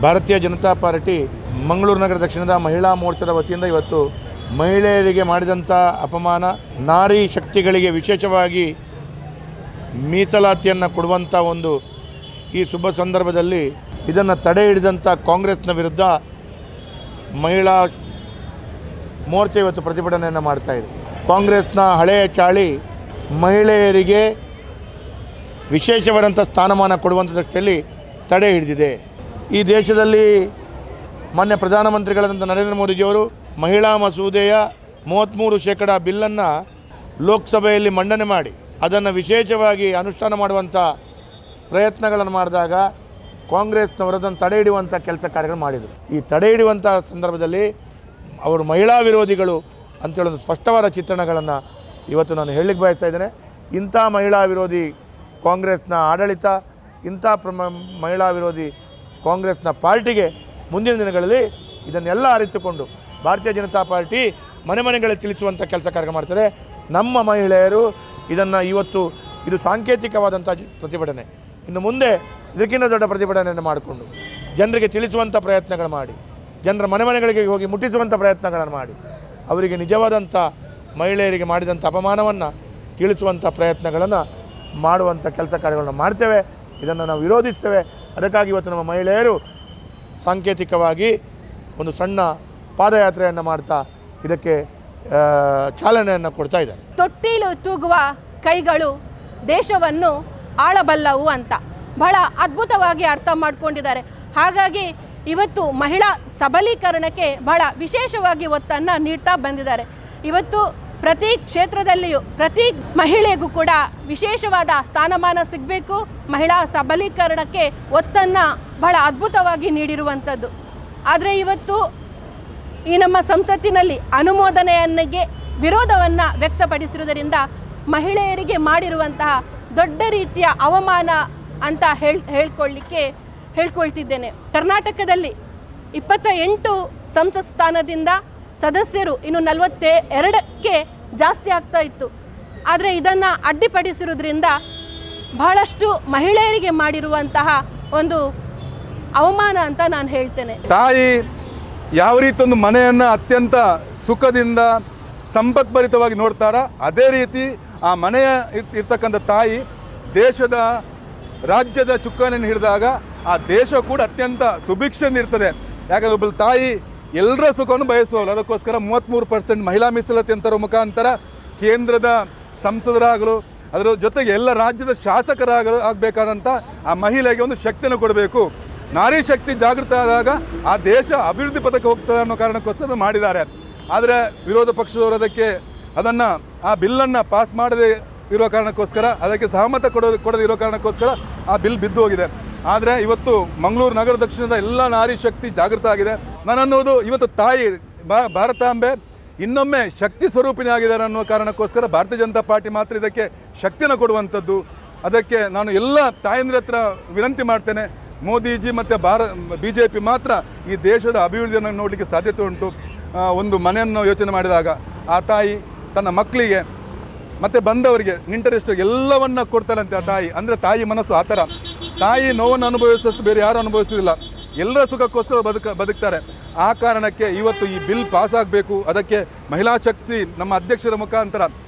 ಭಾರತೀಯ ಜನತಾ ಪಾರ್ಟಿ ಮಂಗಳೂರು ನಗರ ದಕ್ಷಿಣದ ಮಹಿಳಾ ಮೋರ್ಚಾದ ವತಿಯಿಂದ ಇವತ್ತು ಮಹಿಳೆಯರಿಗೆ ಮಾಡಿದಂಥ ಅಪಮಾನ, ನಾರಿ ಶಕ್ತಿಗಳಿಗೆ ವಿಶೇಷವಾಗಿ ಮೀಸಲಾತಿಯನ್ನು ಕೊಡುವಂಥ ಒಂದು ಈ ಶುಭ ಸಂದರ್ಭದಲ್ಲಿ ಇದನ್ನು ತಡೆ ಹಿಡಿದಂಥ ಕಾಂಗ್ರೆಸ್ನ ವಿರುದ್ಧ ಮಹಿಳಾ ಮೋರ್ಚಾ ಇವತ್ತು ಪ್ರತಿಭಟನೆಯನ್ನು ಮಾಡ್ತಾಯಿದೆ. ಕಾಂಗ್ರೆಸ್ನ ಹಳೆಯ ಚಾಳಿ ಮಹಿಳೆಯರಿಗೆ ವಿಶೇಷವಾದಂಥ ಸ್ಥಾನಮಾನ ಕೊಡುವಂಥ ದೃಷ್ಟಿಯಲ್ಲಿ ತಡೆ ಹಿಡಿದಿದೆ. ಈ ದೇಶದಲ್ಲಿ ಮಾನ್ಯ ಪ್ರಧಾನಮಂತ್ರಿಗಳಾದಂಥ ನರೇಂದ್ರ ಮೋದಿಜಿಯವರು ಮಹಿಳಾ ಮಸೂದೆಯ 33% ಬಿಲ್ಲನ್ನು ಲೋಕಸಭೆಯಲ್ಲಿ ಮಂಡನೆ ಮಾಡಿ ಅದನ್ನು ವಿಶೇಷವಾಗಿ ಅನುಷ್ಠಾನ ಮಾಡುವಂಥ ಪ್ರಯತ್ನಗಳನ್ನು ಮಾಡಿದಾಗ ಕಾಂಗ್ರೆಸ್ನವರು ಅದನ್ನು ತಡೆ ಹಿಡಿಯುವಂಥ ಕೆಲಸ ಕಾರ್ಯಗಳು ಮಾಡಿದರು. ಈ ತಡೆ ಹಿಡಿಯುವಂಥ ಸಂದರ್ಭದಲ್ಲಿ ಅವರು ಮಹಿಳಾ ವಿರೋಧಿಗಳು ಅಂತೇಳಿ ಒಂದು ಸ್ಪಷ್ಟವಾದ ಚಿತ್ರಣಗಳನ್ನು ಇವತ್ತು ನಾನು ಹೇಳಲಿಕ್ಕೆ ಬಯಸ್ತಾ ಇದ್ದೇನೆ. ಇಂಥ ಮಹಿಳಾ ವಿರೋಧಿ ಕಾಂಗ್ರೆಸ್ನ ಆಡಳಿತ, ಇಂಥ ಮಹಿಳಾ ವಿರೋಧಿ ಕಾಂಗ್ರೆಸ್ನ ಪಾರ್ಟಿಗೆ ಮುಂದಿನ ದಿನಗಳಲ್ಲಿ ಇದನ್ನೆಲ್ಲ ಅರಿತುಕೊಂಡು ಭಾರತೀಯ ಜನತಾ ಪಾರ್ಟಿ ಮನೆ ಮನೆಗಳಲ್ಲಿ ತಿಳಿಸುವಂಥ ಕೆಲಸ ಕಾರ್ಯ ಮಾಡ್ತಾರೆ. ನಮ್ಮ ಮಹಿಳೆಯರು ಇದನ್ನು ಇವತ್ತು ಇದು ಸಾಂಕೇತಿಕವಾದಂಥ ಪ್ರತಿಭಟನೆ, ಇನ್ನು ಮುಂದೆ ಇದಕ್ಕಿಂತ ದೊಡ್ಡ ಪ್ರತಿಭಟನೆಯನ್ನು ಮಾಡಿಕೊಂಡು ಜನರಿಗೆ ತಿಳಿಸುವಂಥ ಪ್ರಯತ್ನಗಳು ಮಾಡಿ, ಜನರ ಮನೆ ಮನೆಗಳಿಗೆ ಹೋಗಿ ಮುಟ್ಟಿಸುವಂಥ ಪ್ರಯತ್ನಗಳನ್ನು ಮಾಡಿ, ಅವರಿಗೆ ನಿಜವಾದಂಥ ಮಹಿಳೆಯರಿಗೆ ಮಾಡಿದಂಥ ಅಪಮಾನವನ್ನು ತಿಳಿಸುವಂಥ ಪ್ರಯತ್ನಗಳನ್ನು ಮಾಡುವಂಥ ಕೆಲಸ ಕಾರ್ಯಗಳನ್ನು ಮಾಡ್ತೇವೆ. ಇದನ್ನು ನಾವು ವಿರೋಧಿಸ್ತೇವೆ. ಅದಕ್ಕಾಗಿ ಇವತ್ತು ನಮ್ಮ ಮಹಿಳೆಯರು ಸಾಂಕೇತಿಕವಾಗಿ ಒಂದು ಸಣ್ಣ ಪಾದಯಾತ್ರೆಯನ್ನು ಮಾಡ್ತಾ ಇದಕ್ಕೆ ಚಾಲನೆಯನ್ನು ಕೊಡ್ತಾ ಇದ್ದಾರೆ. ತೊಟ್ಟಿಲು ತೂಗುವ ಕೈಗಳು ದೇಶವನ್ನು ಆಳಬಲ್ಲವು ಅಂತ ಬಹಳ ಅದ್ಭುತವಾಗಿ ಅರ್ಥ ಮಾಡ್ಕೊಂಡಿದ್ದಾರೆ. ಹಾಗಾಗಿ ಇವತ್ತು ಮಹಿಳಾ ಸಬಲೀಕರಣಕ್ಕೆ ಬಹಳ ವಿಶೇಷವಾಗಿ ಒತ್ತನ್ನು ನೀಡ್ತಾ ಬಂದಿದ್ದಾರೆ. ಇವತ್ತು ಪ್ರತಿ ಕ್ಷೇತ್ರದಲ್ಲಿಯೂ ಪ್ರತಿ ಮಹಿಳೆಗೂ ಕೂಡ ವಿಶೇಷವಾದ ಸ್ಥಾನಮಾನ ಸಿಗಬೇಕು, ಮಹಿಳಾ ಸಬಲೀಕರಣಕ್ಕೆ ಒತ್ತನ್ನು ಬಹಳ ಅದ್ಭುತವಾಗಿ ನೀಡಿರುವಂಥದ್ದು. ಆದರೆ ಇವತ್ತು ಈ ನಮ್ಮ ಸಂಸತ್ತಿನಲ್ಲಿ ಅನುಮೋದನೆಯನ್ನಿಗೆ ವಿರೋಧವನ್ನು ವ್ಯಕ್ತಪಡಿಸಿರುವುದರಿಂದ ಮಹಿಳೆಯರಿಗೆ ಮಾಡಿರುವಂತಹ ದೊಡ್ಡ ರೀತಿಯ ಅವಮಾನ ಅಂತ ಹೇಳ್ಕೊಳ್ತಿದ್ದೇನೆ. ಕರ್ನಾಟಕದಲ್ಲಿ 28 ಸಂಸತ್ ಸ್ಥಾನದಿಂದ ಸದಸ್ಯರು ಇನ್ನು 42ಕ್ಕೆ ಜಾಸ್ತಿ ಆಗ್ತಾ ಇತ್ತು. ಆದರೆ ಇದನ್ನು ಅಡ್ಡಿಪಡಿಸಿರೋದ್ರಿಂದ ಬಹಳಷ್ಟು ಮಹಿಳೆಯರಿಗೆ ಮಾಡಿರುವಂತಹ ಒಂದು ಅವಮಾನ ಅಂತ ನಾನು ಹೇಳ್ತೇನೆ. ತಾಯಿ ಯಾವ ರೀತಿ ಒಂದು ಮನೆಯನ್ನು ಅತ್ಯಂತ ಸುಖದಿಂದ ಸಂಪತ್ಭರಿತವಾಗಿ ನೋಡ್ತಾರ, ಅದೇ ರೀತಿ ಆ ಮನೆಯ ಇರ್ತಕ್ಕಂಥ ತಾಯಿ ದೇಶದ ರಾಜ್ಯದ ಚುಕ್ಕಾಣಿಯನ್ನು ಹಿಡಿದಾಗ ಆ ದೇಶ ಕೂಡ ಅತ್ಯಂತ ಸುಭಿಕ್ಷೆಯಿಂದ ಇರ್ತದೆ. ಯಾಕಂದರೆ ಒಬ್ಬ ತಾಯಿ ಎಲ್ಲರ ಸುಖವನ್ನು ಬಯಸುವಲ್ಲ, ಅದಕ್ಕೋಸ್ಕರ 33% ಮಹಿಳಾ ಮೀಸಲಾತಿ ಅಂತರ ಮುಖಾಂತರ ಕೇಂದ್ರದ ಸಂಸದರಾಗಲು ಅದರ ಜೊತೆಗೆ ಎಲ್ಲ ರಾಜ್ಯದ ಆಗಬೇಕಾದಂಥ ಆ ಮಹಿಳೆಗೆ ಒಂದು ಶಕ್ತಿಯನ್ನು ಕೊಡಬೇಕು. ನಾರಿ ಶಕ್ತಿ ಜಾಗೃತ ಆದಾಗ ಆ ದೇಶ ಅಭಿವೃದ್ಧಿ ಪಥಕ್ಕೆ ಹೋಗ್ತದೆ ಅನ್ನೋ ಕಾರಣಕ್ಕೋಸ್ಕರ ಮಾಡಿದ್ದಾರೆ. ಆದರೆ ವಿರೋಧ ಪಕ್ಷದವರು ಅದನ್ನು ಆ ಬಿಲ್ಲನ್ನು ಪಾಸ್ ಮಾಡದೇ ಇರೋ ಕಾರಣಕ್ಕೋಸ್ಕರ, ಅದಕ್ಕೆ ಸಹಮತ ಕೊಡದೇ ಇರೋ ಕಾರಣಕ್ಕೋಸ್ಕರ ಆ ಬಿಲ್ ಬಿದ್ದು ಹೋಗಿದೆ. ಆದರೆ ಇವತ್ತು ಮಂಗಳೂರು ನಗರ ದಕ್ಷಿಣದ ಎಲ್ಲ ನಾರಿ ಶಕ್ತಿ ಜಾಗೃತ ಆಗಿದೆ. ನಾನನ್ನೋದು ಇವತ್ತು ತಾಯಿ ಭಾರತಾಂಬೆ ಇನ್ನೊಮ್ಮೆ ಶಕ್ತಿ ಸ್ವರೂಪಿಣಿ ಆಗಿದ್ದಾರೆ ಅನ್ನೋ ಕಾರಣಕ್ಕೋಸ್ಕರ ಭಾರತೀಯ ಜನತಾ ಪಾರ್ಟಿ ಮಾತ್ರ ಇದಕ್ಕೆ ಶಕ್ತಿಯನ್ನು ಕೊಡುವಂಥದ್ದು. ಅದಕ್ಕೆ ನಾನು ಎಲ್ಲ ತಾಯಂದ್ರ ಹತ್ರ ವಿನಂತಿ ಮಾಡ್ತೇನೆ, ಮೋದಿಜಿ ಮತ್ತು BJP ಮಾತ್ರ ಈ ದೇಶದ ಅಭಿವೃದ್ಧಿಯನ್ನು ನೋಡಲಿಕ್ಕೆ ಸಾಧ್ಯತೆ ಉಂಟು. ಒಂದು ಮನೆಯನ್ನು ಯೋಚನೆ ಮಾಡಿದಾಗ ಆ ತಾಯಿ ತನ್ನ ಮಕ್ಕಳಿಗೆ ಮತ್ತು ಬಂದವರಿಗೆ ನಿಂಟರೆಸ್ಟ್ ಎಲ್ಲವನ್ನ ಕೊಡ್ತಾರಂತೆ ಆ ತಾಯಿ. ಅಂದರೆ ತಾಯಿ ಮನಸ್ಸು ಆ ಥರ. ತಾಯಿ ನೋವನ್ನು ಅನುಭವಿಸೋಷ್ಟು ಬೇರೆ ಯಾರು ಅನುಭವಿಸೋದಿಲ್ಲ, ಎಲ್ಲರ ಸುಖಕ್ಕೋಸ್ಕರ ಬದುಕ್ತಾರೆ. ಆ ಕಾರಣಕ್ಕೆ ಇವತ್ತು ಈ ಬಿಲ್ ಪಾಸ್ ಆಗಬೇಕು. ಅದಕ್ಕೆ ಮಹಿಳಾ ಶಕ್ತಿ ನಮ್ಮ ಅಧ್ಯಕ್ಷರ ಮುಖಾಂತರ,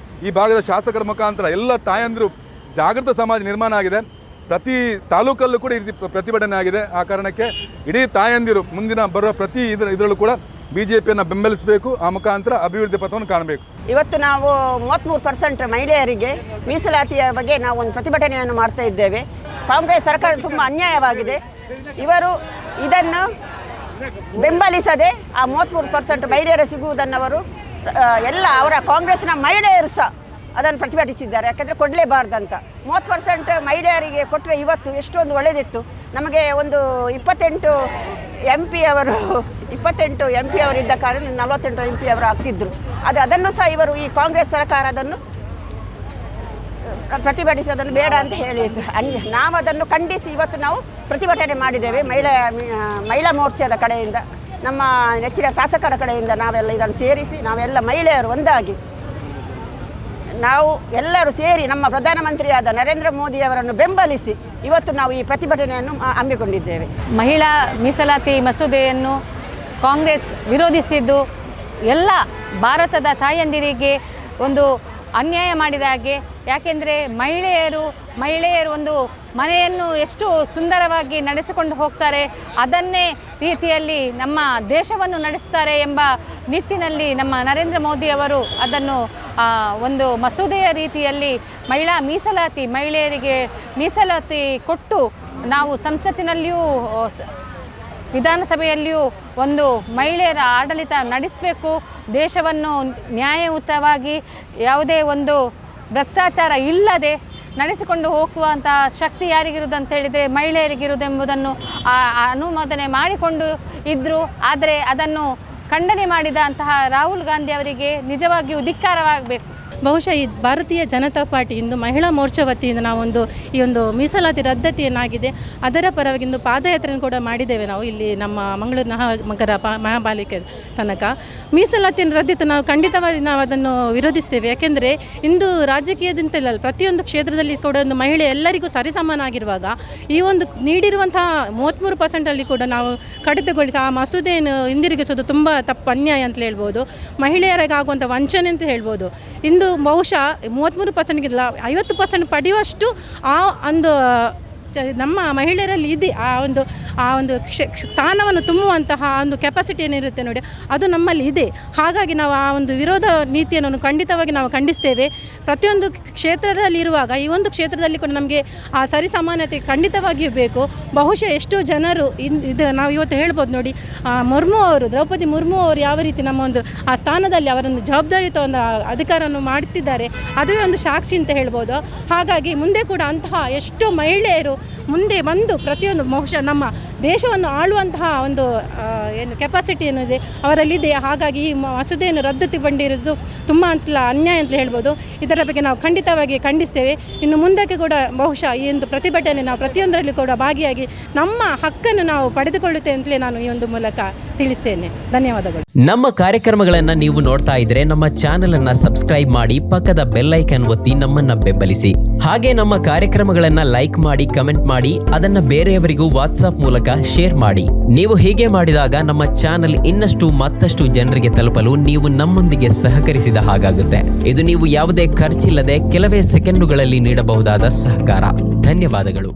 ಈ ಭಾಗದ ಶಾಸಕರ ಮುಖಾಂತರ ಎಲ್ಲ ತಾಯಂದಿರು ಜಾಗೃತ ಸಮಾಜ ನಿರ್ಮಾಣ ಆಗಿದೆ. ಪ್ರತಿ ತಾಲೂಕಲ್ಲೂ ಕೂಡ ಈ ರೀತಿ ಪ್ರತಿಭಟನೆ ಆಗಿದೆ. ಆ ಕಾರಣಕ್ಕೆ ಇಡೀ ತಾಯಂದಿರು ಮುಂದಿನ ಬರುವ ಪ್ರತಿ ಇದರಲ್ಲೂ ಕೂಡ BJPಯನ್ನು ಬೆಂಬಲಿಸಬೇಕು, ಆ ಮುಖಾಂತರ ಅಭಿವೃದ್ಧಿ ಪಥವನ್ನು ಕಾಣಬೇಕು. ಇವತ್ತು ನಾವು 33% ಮಹಿಳೆಯರಿಗೆ ಮೀಸಲಾತಿಯ ಬಗ್ಗೆ ನಾವು ಒಂದು ಪ್ರತಿಭಟನೆಯನ್ನು ಮಾಡ್ತಾ ಇದ್ದೇವೆ. ಕಾಂಗ್ರೆಸ್ ಸರ್ಕಾರ ತುಂಬ ಅನ್ಯಾಯವಾಗಿದೆ. ಇವರು ಇದನ್ನು ಬೆಂಬಲಿಸದೆ ಆ 33% ಮಹಿಳೆಯರು ಸಿಗುವುದನ್ನು ಅವರು ಎಲ್ಲ ಅವರ ಕಾಂಗ್ರೆಸ್ನ ಮಹಿಳೆಯರು ಸಹ ಅದನ್ನು ಪ್ರತಿಭಟಿಸಿದ್ದಾರೆ. ಯಾಕೆಂದರೆ ಕೊಡಲೇಬಾರ್ದಂತ. 30% ಮಹಿಳೆಯರಿಗೆ ಕೊಟ್ಟರೆ ಇವತ್ತು ಎಷ್ಟೊಂದು ಒಳ್ಳೆಯದಿತ್ತು. ನಮಗೆ ಒಂದು 28 MP ಅವರು ಇದ್ದ ಕಾರಣ 48 MP ಅವರು ಆಗ್ತಿದ್ದರು. ಅದನ್ನು ಸಹ ಇವರು ಈ ಕಾಂಗ್ರೆಸ್ ಸರ್ಕಾರ ಅದನ್ನು ಪ್ರತಿಭಟಿಸಿ ಅದನ್ನು ಬೇಡ ಅಂತ ಹೇಳಿದ್ದು. ನಾವು ಅದನ್ನು ಖಂಡಿಸಿ ಇವತ್ತು ನಾವು ಪ್ರತಿಭಟನೆ ಮಾಡಿದ್ದೇವೆ. ಮಹಿಳಾ ಮೋರ್ಚಾದ ಕಡೆಯಿಂದ, ನಮ್ಮ ನೆಚ್ಚಿನ ಶಾಸಕರ ಕಡೆಯಿಂದ ನಾವೆಲ್ಲ ಇದನ್ನು ಸೇರಿಸಿ ನಾವೆಲ್ಲ ಮಹಿಳೆಯರು ಒಂದಾಗಿ ನಾವು ಎಲ್ಲರೂ ಸೇರಿ ನಮ್ಮ ಪ್ರಧಾನಮಂತ್ರಿಯಾದ ನರೇಂದ್ರ ಮೋದಿಯವರನ್ನು ಬೆಂಬಲಿಸಿ ಇವತ್ತು ನಾವು ಈ ಪ್ರತಿಭಟನೆಯನ್ನು ಹಮ್ಮಿಕೊಂಡಿದ್ದೇವೆ. ಮಹಿಳಾ ಮೀಸಲಾತಿ ಮಸೂದೆಯನ್ನು ಕಾಂಗ್ರೆಸ್ ವಿರೋಧಿಸಿದ್ದು ಎಲ್ಲ ಭಾರತದ ತಾಯಂದಿರಿಗೆ ಒಂದು ಅನ್ಯಾಯ ಮಾಡಿದ ಹಾಗೆ. ಯಾಕೆಂದರೆ ಮಹಿಳೆಯರು ಒಂದು ಮನೆಯನ್ನು ಎಷ್ಟು ಸುಂದರವಾಗಿ ನಡೆಸಿಕೊಂಡು ಹೋಗ್ತಾರೆ, ಅದನ್ನೇ ರೀತಿಯಲ್ಲಿ ನಮ್ಮ ದೇಶವನ್ನು ನಡೆಸ್ತಾರೆ ಎಂಬ ನಿಟ್ಟಿನಲ್ಲಿ ನಮ್ಮ ನರೇಂದ್ರ ಮೋದಿಯವರು ಅದನ್ನು ಒಂದು ಮಸೂದೆಯ ರೀತಿಯಲ್ಲಿ ಮಹಿಳೆಯರಿಗೆ ಮೀಸಲಾತಿ ಕೊಟ್ಟು ನಾವು ಸಂಸತ್ತಿನಲ್ಲಿಯೂ ವಿಧಾನಸಭೆಯಲ್ಲಿಯೂ ಒಂದು ಮಹಿಳೆಯರ ಆಡಳಿತ ನಡೆಸಬೇಕು. ದೇಶವನ್ನು ನ್ಯಾಯಯುತವಾಗಿ ಯಾವುದೇ ಒಂದು ಭ್ರಷ್ಟಾಚಾರ ಇಲ್ಲದೆ ನಡೆಸಿಕೊಂಡು ಹೋಗುವಂತಹ ಶಕ್ತಿ ಯಾರಿಗಿರುವುದು ಅಂತ ಹೇಳಿದರೆ ಮಹಿಳೆಯರಿಗಿರುವುದು ಎಂಬುದನ್ನು ಅನುಮೋದನೆ ಮಾಡಿಕೊಂಡು ಇದ್ದರು. ಆದರೆ ಅದನ್ನು ಖಂಡನೆ ಮಾಡಿದಂತಹ ರಾಹುಲ್ ಗಾಂಧಿ ಅವರಿಗೆ ನಿಜವಾಗಿಯೂ ಧಿಕ್ಕಾರವಾಗಬೇಕು. ಬಹುಶಃ ಈ ಭಾರತೀಯ ಜನತಾ ಪಾರ್ಟಿ ಇಂದು ಮಹಿಳಾ ಮೋರ್ಚಾ ವತಿಯಿಂದ ನಾವೊಂದು ಈ ಒಂದು ಮೀಸಲಾತಿ ರದ್ದತಿಯನ್ನಾಗಿದೆ ಅದರ ಪರವಾಗಿ ಇಂದು ಪಾದಯಾತ್ರೆಯನ್ನು ಕೂಡ ಮಾಡಿದ್ದೇವೆ. ನಾವು ಇಲ್ಲಿ ನಮ್ಮ ಮಂಗಳೂರು ಮಹಾನಗರ ಮಹಾಪಾಲಿಕೆ ತನಕ ಮೀಸಲಾತಿಯನ್ನು ರದ್ದಿತ ನಾವು ಖಂಡಿತವಾಗಿ ನಾವು ಅದನ್ನು ವಿರೋಧಿಸ್ತೇವೆ. ಯಾಕೆಂದರೆ ಇಂದು ರಾಜಕೀಯದಿಂತಲ್ಲ, ಪ್ರತಿಯೊಂದು ಕ್ಷೇತ್ರದಲ್ಲಿ ಕೂಡ ಒಂದು ಮಹಿಳೆ ಎಲ್ಲರಿಗೂ ಸರಿಸಮಾನಾಗಿರುವಾಗ ಈ ಒಂದು ನೀಡಿರುವಂತಹ 33% ಕೂಡ ನಾವು ಕಡಿತಗೊಳಿಸಿ ಆ ಮಸೂದೆಯನ್ನು ಹಿಂದಿರುಗಿಸೋದು ತುಂಬ ತಪ್ಪು, ಅನ್ಯಾಯ ಅಂತ ಹೇಳ್ಬೋದು. ಮಹಿಳೆಯರಿಗಾಗುವಂಥ ವಂಚನೆ ಅಂತ ಹೇಳ್ಬೋದು. ಇಂದು ಬಹುಶಃ 33%ಗಿಲ್ಲ 50% ಪಡೆಯುವಷ್ಟು ಆ ಒಂದು ನಮ್ಮ ಮಹಿಳೆಯರಲ್ಲಿ ಇದೆ. ಆ ಒಂದು ಸ್ಥಾನವನ್ನು ತುಂಬುವಂತಹ ಒಂದು ಕೆಪಾಸಿಟಿ ಏನಿರುತ್ತೆ ನೋಡಿ, ಅದು ನಮ್ಮಲ್ಲಿ ಇದೆ. ಹಾಗಾಗಿ ನಾವು ಆ ಒಂದು ವಿರೋಧ ನೀತಿಯನ್ನು ಖಂಡಿತವಾಗಿ ನಾವು ಖಂಡಿಸ್ತೇವೆ. ಪ್ರತಿಯೊಂದು ಕ್ಷೇತ್ರದಲ್ಲಿ ಇರುವಾಗ ಈ ಒಂದು ಕ್ಷೇತ್ರದಲ್ಲಿ ಕೂಡ ನಮಗೆ ಆ ಸರಿಸಮಾನತೆ ಖಂಡಿತವಾಗಿಯೂ ಬೇಕು. ಬಹುಶಃ ಎಷ್ಟೋ ಜನರು ಇದು ನಾವು ಇವತ್ತು ಹೇಳ್ಬೋದು ನೋಡಿ, ದ್ರೌಪದಿ ಮುರ್ಮು ಅವರು ಯಾವ ರೀತಿ ನಮ್ಮ ಒಂದು ಆ ಸ್ಥಾನದಲ್ಲಿ ಅವರೊಂದು ಜವಾಬ್ದಾರಿಯುತ ಒಂದು ಅಧಿಕಾರವನ್ನು ಮಾಡುತ್ತಿದ್ದಾರೆ, ಅದುವೇ ಒಂದು ಸಾಕ್ಷಿ ಅಂತ ಹೇಳ್ಬೋದು. ಹಾಗಾಗಿ ಮುಂದೆ ಕೂಡ ಅಂತಹ ಎಷ್ಟೋ ಮಹಿಳೆಯರು ಮುಂದೆ ಬಂದು ಪ್ರತಿಯೊಂದು ಬಹುಶಃ ನಮ್ಮ ದೇಶವನ್ನು ಆಳುವಂತಹ ಒಂದು ಏನು ಕೆಪಾಸಿಟಿ ಏನಿದೆ ಅವರಲ್ಲಿದೆ. ಹಾಗಾಗಿ ಈ ಮಸೂದೆಯನ್ನು ರದ್ದುಗೊಂಡಿರೋದು ತುಂಬ ಅಂತಲ್ಲ ಅನ್ಯಾಯ ಅಂತ ಹೇಳ್ಬೋದು. ಇದರ ಬಗ್ಗೆ ನಾವು ಖಂಡಿತವಾಗಿ ಖಂಡಿಸ್ತೇವೆ. ಇನ್ನು ಮುಂದಕ್ಕೆ ಕೂಡ ಬಹುಶಃ ಈ ಒಂದು ಪ್ರತಿಭಟನೆ ನಾವು ಪ್ರತಿಯೊಂದರಲ್ಲಿ ಕೂಡ ಭಾಗಿಯಾಗಿ ನಮ್ಮ ಹಕ್ಕನ್ನು ನಾವು ಪಡೆದುಕೊಳ್ಳುತ್ತೇವೆ ಅಂತಲೇ ನಾನು ಈ ಒಂದು ಮೂಲಕ ತಿಳಿಸ್ತೇನೆ. ಧನ್ಯವಾದಗಳು. ನಮ್ಮ ಕಾರ್ಯಕ್ರಮಗಳನ್ನು ನೀವು ನೋಡ್ತಾ ಇದ್ರೆ ನಮ್ಮ ಚಾನೆಲ್ ಅನ್ನ ಸಬ್ಸ್ಕ್ರೈಬ್ ಮಾಡಿ, ಪಕ್ಕದ ಬೆಲ್ ಐಕಾನ್ ಒತ್ತಿ ನಮ್ಮನ್ನ ಬೆಂಬಲಿಸಿ. ಹಾಗೆ ನಮ್ಮ ಕಾರ್ಯಕ್ರಮಗಳನ್ನ ಲೈಕ್ ಮಾಡಿ, ಕಮೆಂಟ್ ಮಾಡಿ, ಅದನ್ನ ಬೇರೆಯವರಿಗೂ ವಾಟ್ಸ್ಆಪ್ ಮೂಲಕ ಶೇರ್ ಮಾಡಿ. ನೀವು ಹೀಗೆ ಮಾಡಿದಾಗ ನಮ್ಮ ಚಾನೆಲ್ ಮತ್ತಷ್ಟು ಜನರಿಗೆ ತಲುಪಲು ನೀವು ನಮ್ಮೊಂದಿಗೆ ಸಹಕರಿಸಿದ ಹಾಗಾಗುತ್ತೆ. ಇದು ನೀವು ಯಾವುದೇ ಖರ್ಚಿಲ್ಲದೆ ಕೆಲವೇ ಸೆಕೆಂಡುಗಳಲ್ಲಿ ನೀಡಬಹುದಾದ ಸಹಕಾರ. ಧನ್ಯವಾದಗಳು.